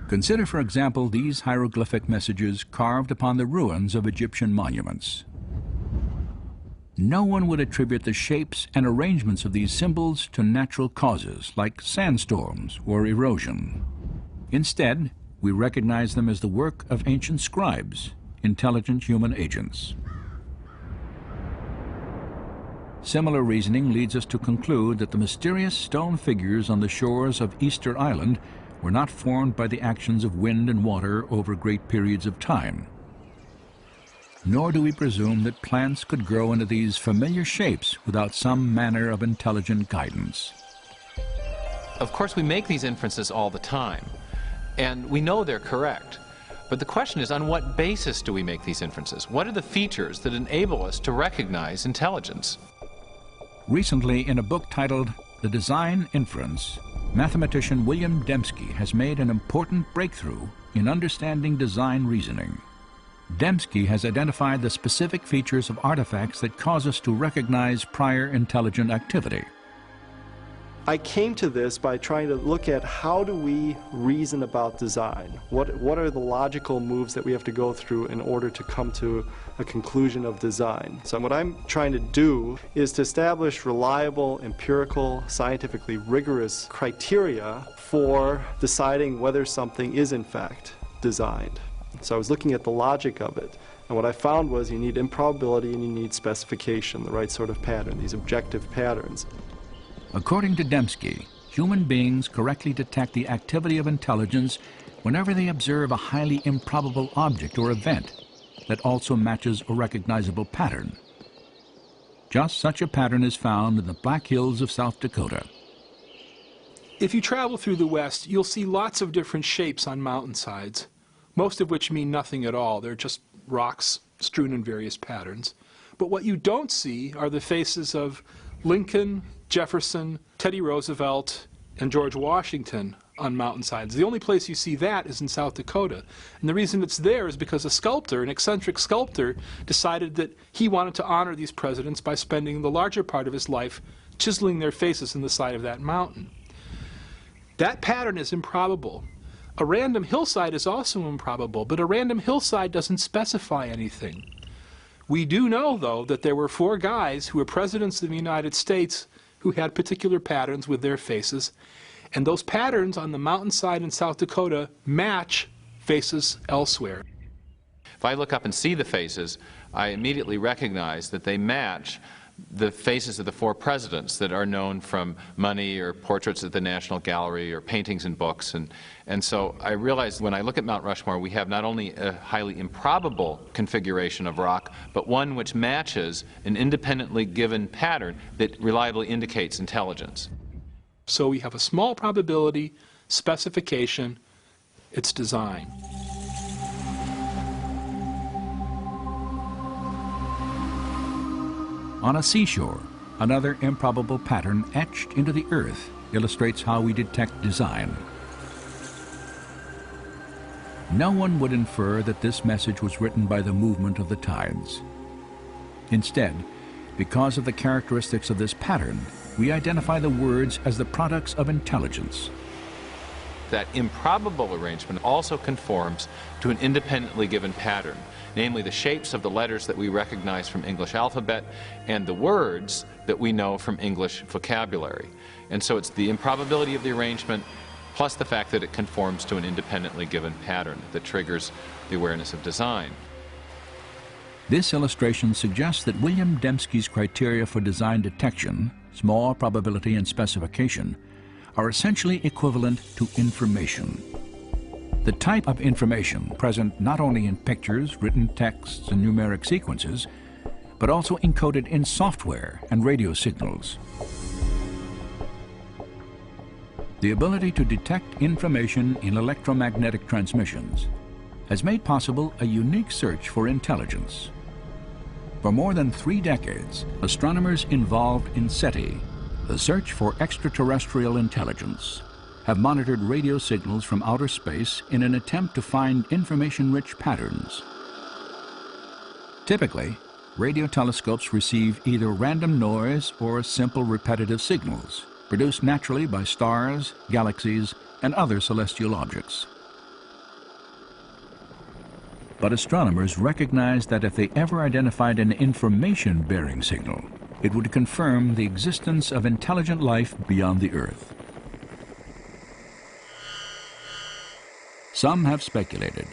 Consider, for example, these hieroglyphic messages carved upon the ruins of Egyptian monuments. No one would attribute the shapes and arrangements of these symbols to natural causes like sandstorms or erosion. Instead, we recognize them as the work of ancient scribes, intelligent human agents. Similar reasoning leads us to conclude that the mysterious stone figures on the shores of Easter Island were not formed by the actions of wind and water over great periods of time. Nor do we presume that plants could grow into these familiar shapes without some manner of intelligent guidance. Of course, we make these inferences all the time, and we know they're correct. But the question is, on what basis do we make these inferences? What are the features that enable us to recognize intelligence? Recently, in a book titled The Design Inference, mathematician William Dembski has made an important breakthrough in understanding design reasoning. Dembski has identified the specific features of artifacts that cause us to recognize prior intelligent activity. I came to this by trying to look at how do we reason about design? What are the logical moves that we have to go through in order to come to a conclusion of design? So what I'm trying to do is to establish reliable, empirical, scientifically rigorous criteria for deciding whether something is in fact designed. So I was looking at the logic of it. And what I found was you need improbability and you need specification, the right sort of pattern, these objective patterns. According to Dembski, human beings correctly detect the activity of intelligence whenever they observe a highly improbable object or event that also matches a recognizable pattern. Just such a pattern is found in the Black Hills of South Dakota. If you travel through the West, you'll see lots of different shapes on mountainsides, most of which mean nothing at all. They're just rocks strewn in various patterns. But what you don't see are the faces of Lincoln, Jefferson, Teddy Roosevelt, and George Washington on mountainsides. The only place you see that is in South Dakota. And the reason it's there is because a sculptor, an eccentric sculptor, decided that he wanted to honor these presidents by spending the larger part of his life chiseling their faces in the side of that mountain. That pattern is improbable. A random hillside is also improbable, but a random hillside doesn't specify anything. We do know, though, that there were 4 guys who were presidents of the United States who had particular patterns with their faces, and those patterns on the mountainside in South Dakota match faces elsewhere. If I look up and see the faces, I immediately recognize that they match the faces of the 4 presidents that are known from money or portraits at the National Gallery or paintings and books. And so I realized when I look at Mount Rushmore, we have not only a highly improbable configuration of rock, but one which matches an independently given pattern that reliably indicates intelligence. So we have a small probability, specification, its design. On a seashore, another improbable pattern etched into the earth illustrates how we detect design. No one would infer that this message was written by the movement of the tides. Instead, because of the characteristics of this pattern, we identify the words as the products of intelligence. That improbable arrangement also conforms to an independently given pattern, namely the shapes of the letters that we recognize from English alphabet and the words that we know from English vocabulary. And so it's the improbability of the arrangement plus the fact that it conforms to an independently given pattern that triggers the awareness of design. This illustration suggests that William Dembski's criteria for design detection, small probability and specification, are essentially equivalent to information. The type of information present not only in pictures, written texts, and numeric sequences, but also encoded in software and radio signals. The ability to detect information in electromagnetic transmissions has made possible a unique search for intelligence. For more than 3 decades, astronomers involved in SETI, the search for extraterrestrial intelligence, have monitored radio signals from outer space in an attempt to find information-rich patterns. Typically, radio telescopes receive either random noise or simple repetitive signals, produced naturally by stars, galaxies, and other celestial objects. But astronomers recognized that if they ever identified an information-bearing signal, it would confirm the existence of intelligent life beyond the Earth. Some have speculated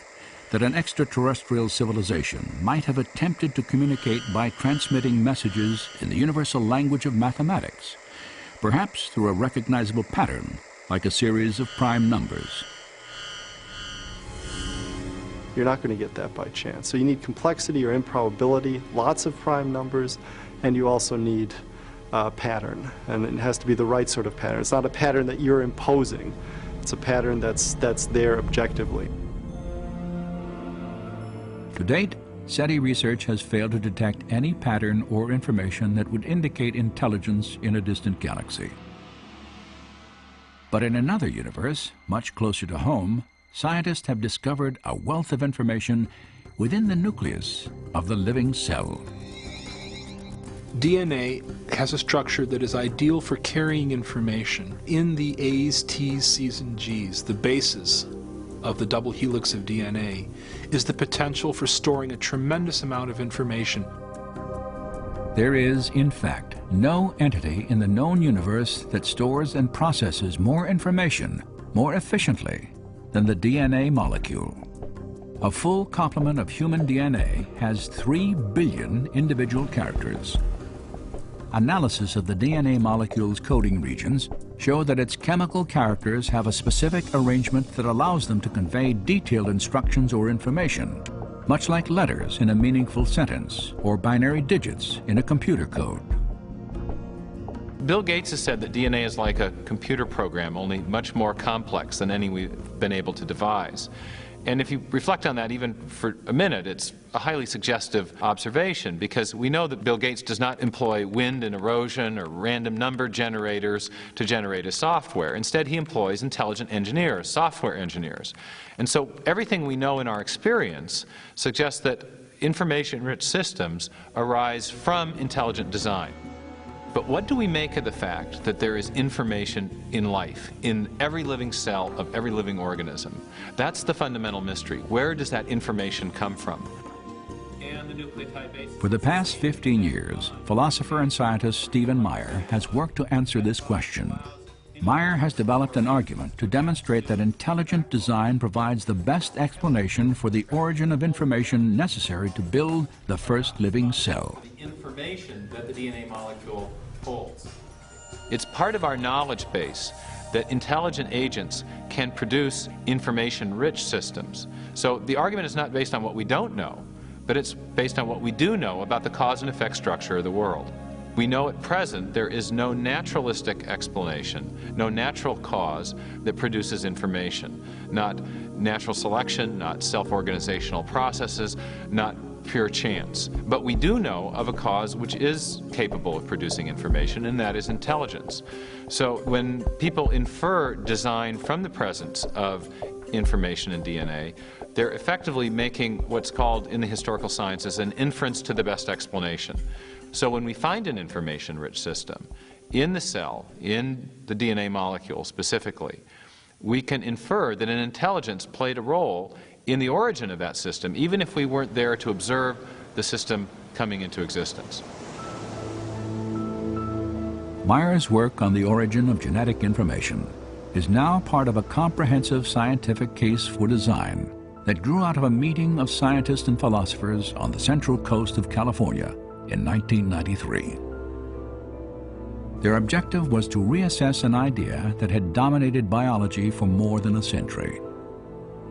that an extraterrestrial civilization might have attempted to communicate by transmitting messages in the universal language of mathematics, perhaps through a recognizable pattern like a series of prime numbers. You're not going to get that by chance. So you need complexity or improbability, lots of prime numbers, and you also need a pattern. And it has to be the right sort of pattern. It's not a pattern that you're imposing. It's a pattern that's there objectively. To date, SETI research has failed to detect any pattern or information that would indicate intelligence in a distant galaxy. But in another universe, much closer to home, scientists have discovered a wealth of information within the nucleus of the living cell. DNA has a structure that is ideal for carrying information. In the A's, T's, C's, and G's, the bases of the double helix of DNA, is the potential for storing a tremendous amount of information. There is, in fact, no entity in the known universe that stores and processes more information more efficiently than the DNA molecule. A full complement of human DNA has 3 billion individual characters. Analysis of the DNA molecule's coding regions show that its chemical characters have a specific arrangement that allows them to convey detailed instructions or information, much like letters in a meaningful sentence or binary digits in a computer code. Bill Gates has said that DNA is like a computer program, only much more complex than any we've been able to devise. And if you reflect on that even for a minute, it's a highly suggestive observation, because we know that Bill Gates does not employ wind and erosion or random number generators to generate his software. Instead, he employs intelligent engineers, software engineers. And so everything we know in our experience suggests that information-rich systems arise from intelligent design. But what do we make of the fact that there is information in life, in every living cell of every living organism? That's the fundamental mystery. Where does that information come from? For the past 15 years, philosopher and scientist Stephen Meyer has worked to answer this question. Meyer has developed an argument to demonstrate that intelligent design provides the best explanation for the origin of information necessary to build the first living cell. The information that the DNA molecule holds. It's part of our knowledge base that intelligent agents can produce information-rich systems. So the argument is not based on what we don't know, but it's based on what we do know about the cause and effect structure of the world. We know at present there is no naturalistic explanation, no natural cause that produces information. Not natural selection, not self-organizational processes, not pure chance. But we do know of a cause which is capable of producing information, and that is intelligence. So when people infer design from the presence of information in DNA, they're effectively making what's called in the historical sciences an inference to the best explanation. So when we find an information-rich system in the cell, in the DNA molecule specifically, we can infer that an intelligence played a role in the origin of that system, even if we weren't there to observe the system coming into existence. Meyer's work on the origin of genetic information is now part of a comprehensive scientific case for design that grew out of a meeting of scientists and philosophers on the central coast of California in 1993. Their objective was to reassess an idea that had dominated biology for more than a century.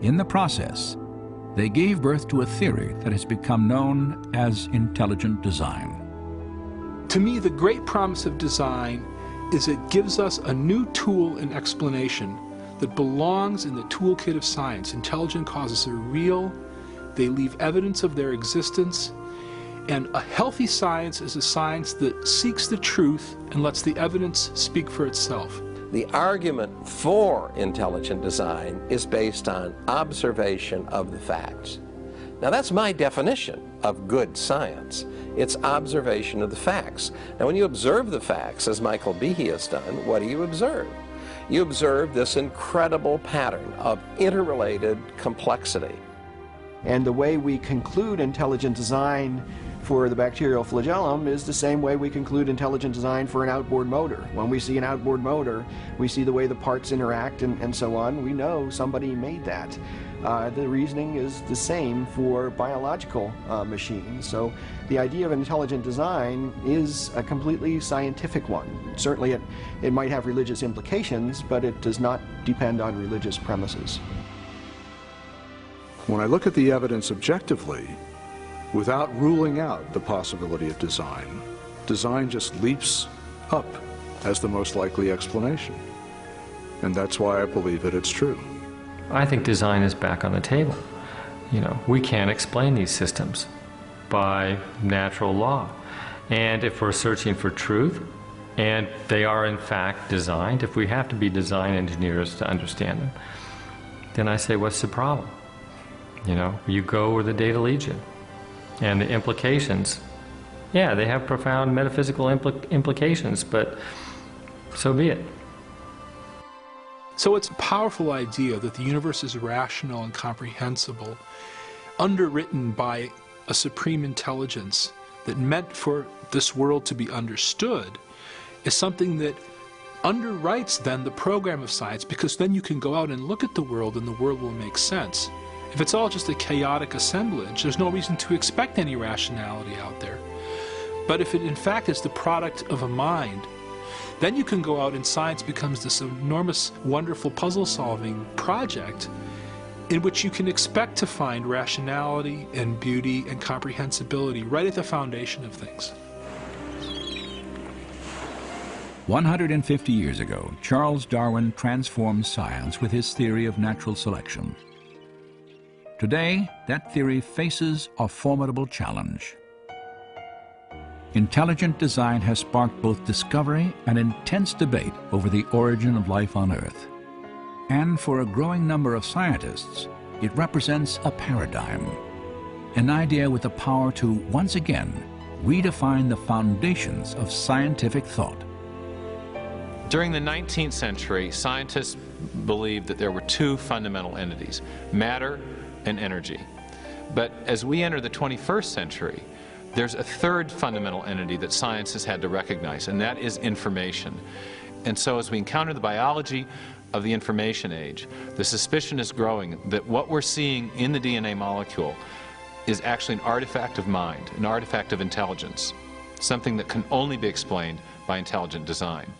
In the process, they gave birth to a theory that has become known as intelligent design. To me, the great promise of design is it gives us a new tool and explanation that belongs in the toolkit of science. Intelligent causes are real, they leave evidence of their existence, and a healthy science is a science that seeks the truth and lets the evidence speak for itself. The argument for intelligent design is based on observation of the facts. Now that's my definition of good science. It's observation of the facts. Now when you observe the facts, as Michael Behe has done, what do you observe? You observe this incredible pattern of interrelated complexity. And the way we conclude intelligent design for the bacterial flagellum is the same way we conclude intelligent design for an outboard motor. When we see an outboard motor, we see the way the parts interact and so on. We know somebody made that. The reasoning is the same for biological machines. So the idea of intelligent design is a completely scientific one. Certainly it might have religious implications, but it does not depend on religious premises. When I look at the evidence objectively, without ruling out the possibility of design, design just leaps up as the most likely explanation. And that's why I believe that it's true. I think design is back on the table. You know, we can't explain these systems by natural law. And if we're searching for truth, and they are in fact designed, if we have to be design engineers to understand them, then I say, what's the problem? You know, you go where the data leads you. And the implications, yeah, they have profound metaphysical implications, but so be it. So it's a powerful idea that the universe is rational and comprehensible, underwritten by a supreme intelligence that meant for this world to be understood, is something that underwrites then the program of science, because then you can go out and look at the world and the world will make sense. If it's all just a chaotic assemblage, there's no reason to expect any rationality out there. But if it in fact is the product of a mind, then you can go out and science becomes this enormous, wonderful puzzle-solving project in which you can expect to find rationality and beauty and comprehensibility right at the foundation of things. 150 years ago, Charles Darwin transformed science with his theory of natural selection. Today, that theory faces a formidable challenge. Intelligent design has sparked both discovery and intense debate over the origin of life on Earth. And for a growing number of scientists, it represents a paradigm, an idea with the power to, once again, redefine the foundations of scientific thought. During the 19th century, scientists believed that there were two fundamental entities, matter and energy. But as we enter the 21st century, there's a third fundamental entity that science has had to recognize, and that is information. And so as we encounter the biology of the information age, the suspicion is growing that what we're seeing in the DNA molecule is actually an artifact of mind, an artifact of intelligence, something that can only be explained by intelligent design.